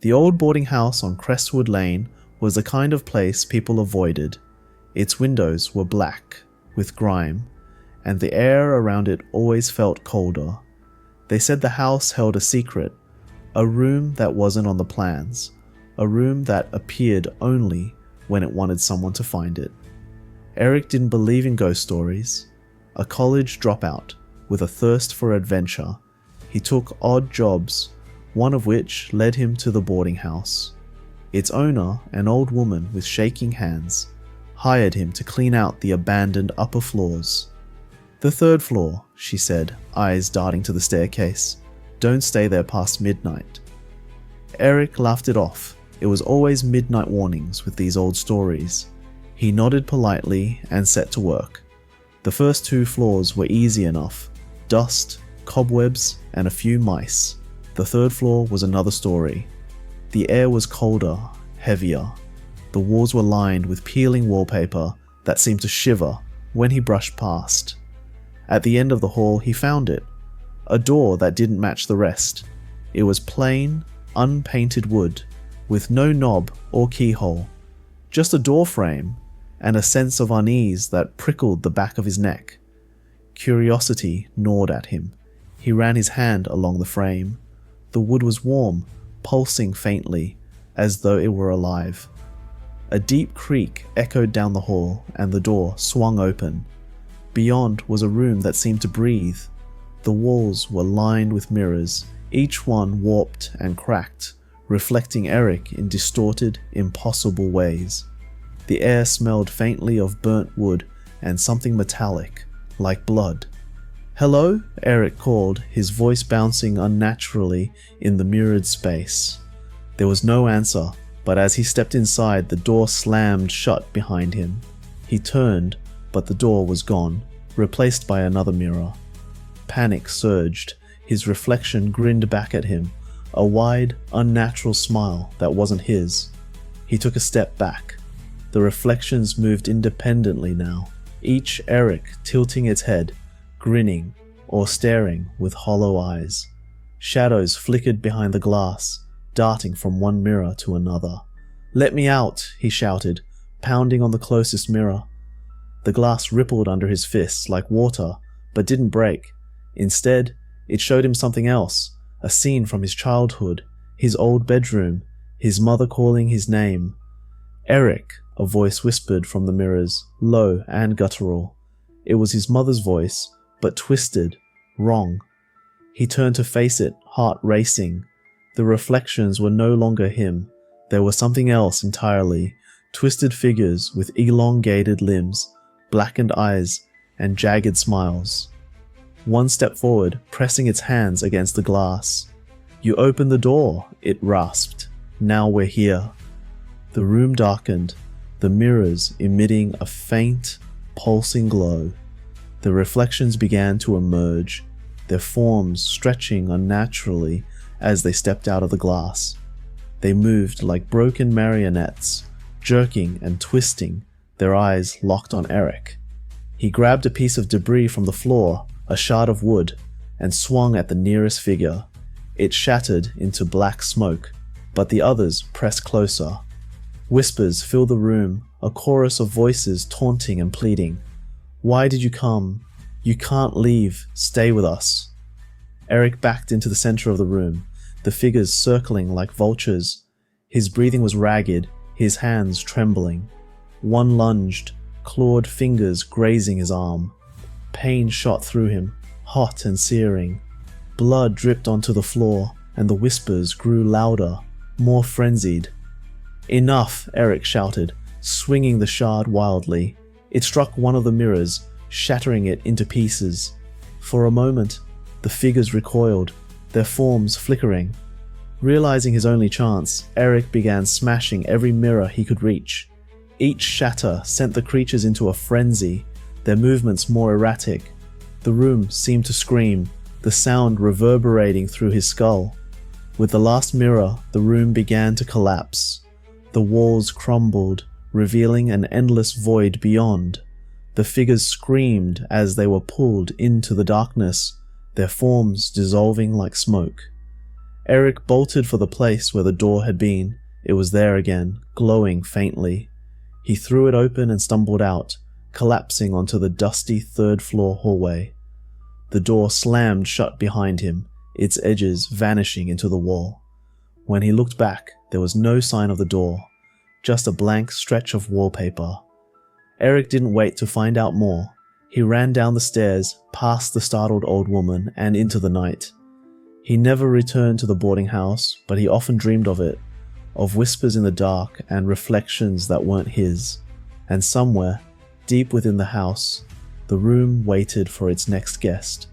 The old boarding house on Crestwood Lane was the kind of place people avoided. Its windows were black, with grime, and the air around it always felt colder. They said the house held a secret, a room that wasn't on the plans, a room that appeared only when it wanted someone to find it. Eric didn't believe in ghost stories. A college dropout with a thirst for adventure, he took odd jobs, one of which led him to the boarding house. Its owner, an old woman with shaking hands, hired him to clean out the abandoned upper floors. "The third floor," she said, eyes darting to the staircase. "Don't stay there past midnight." Eric laughed it off. It was always midnight warnings with these old stories. He nodded politely and set to work. The first 2 floors were easy enough. Dust, cobwebs, and a few mice. The third floor was another story. The air was colder, heavier. The walls were lined with peeling wallpaper that seemed to shiver when he brushed past. At the end of the hall he found it. A door that didn't match the rest. It was plain, unpainted wood, with no knob or keyhole. Just a door frame, and a sense of unease that prickled the back of his neck. Curiosity gnawed at him. He ran his hand along the frame. The wood was warm, pulsing faintly, as though it were alive. A deep creak echoed down the hall, and the door swung open. Beyond was a room that seemed to breathe. The walls were lined with mirrors, each one warped and cracked, reflecting Eric in distorted, impossible ways. The air smelled faintly of burnt wood and something metallic, like blood. "Hello?" Eric called, his voice bouncing unnaturally in the mirrored space. There was no answer, but as he stepped inside, the door slammed shut behind him. He turned, but the door was gone, replaced by another mirror. Panic surged. His reflection grinned back at him, a wide, unnatural smile that wasn't his. He took a step back. The reflections moved independently now, each Eric tilting its head, grinning or staring with hollow eyes. Shadows flickered behind the glass, darting from one mirror to another. "Let me out!" he shouted, pounding on the closest mirror. The glass rippled under his fists like water, but didn't break. Instead, it showed him something else, a scene from his childhood, his old bedroom, his mother calling his name. "Eric," a voice whispered from the mirrors, low and guttural. It was his mother's voice, but twisted, wrong. He turned to face it, heart racing. The reflections were no longer him. There was something else entirely, twisted figures with elongated limbs, blackened eyes, and jagged smiles. One stepped forward, pressing its hands against the glass. "You opened the door," it rasped. "Now we're here." The room darkened, the mirrors emitting a faint, pulsing glow. The reflections began to emerge, their forms stretching unnaturally as they stepped out of the glass. They moved like broken marionettes, jerking and twisting, their eyes locked on Eric. He grabbed a piece of debris from the floor, a shard of wood, and swung at the nearest figure. It shattered into black smoke, but the others pressed closer. Whispers filled the room, a chorus of voices taunting and pleading. "Why did you come? You can't leave. Stay with us." Eric backed into the center of the room, the figures circling like vultures. His breathing was ragged, his hands trembling. One lunged, clawed fingers grazing his arm. Pain shot through him, hot and searing. Blood dripped onto the floor, and the whispers grew louder, more frenzied. "Enough!" Eric shouted, swinging the shard wildly. It struck one of the mirrors, shattering it into pieces. For a moment, the figures recoiled, their forms flickering. Realizing his only chance, Eric began smashing every mirror he could reach. Each shatter sent the creatures into a frenzy, their movements more erratic. The room seemed to scream, the sound reverberating through his skull. With the last mirror, the room began to collapse. The walls crumbled, revealing an endless void beyond. The figures screamed as they were pulled into the darkness, their forms dissolving like smoke. Eric bolted for the place where the door had been. It was there again, glowing faintly. He threw it open and stumbled out, collapsing onto the dusty third-floor hallway. The door slammed shut behind him, its edges vanishing into the wall. When he looked back, there was no sign of the door, just a blank stretch of wallpaper. Eric didn't wait to find out more. He ran down the stairs, past the startled old woman, and into the night. He never returned to the boarding house, but he often dreamed of it, of whispers in the dark and reflections that weren't his. And somewhere, deep within the house, the room waited for its next guest.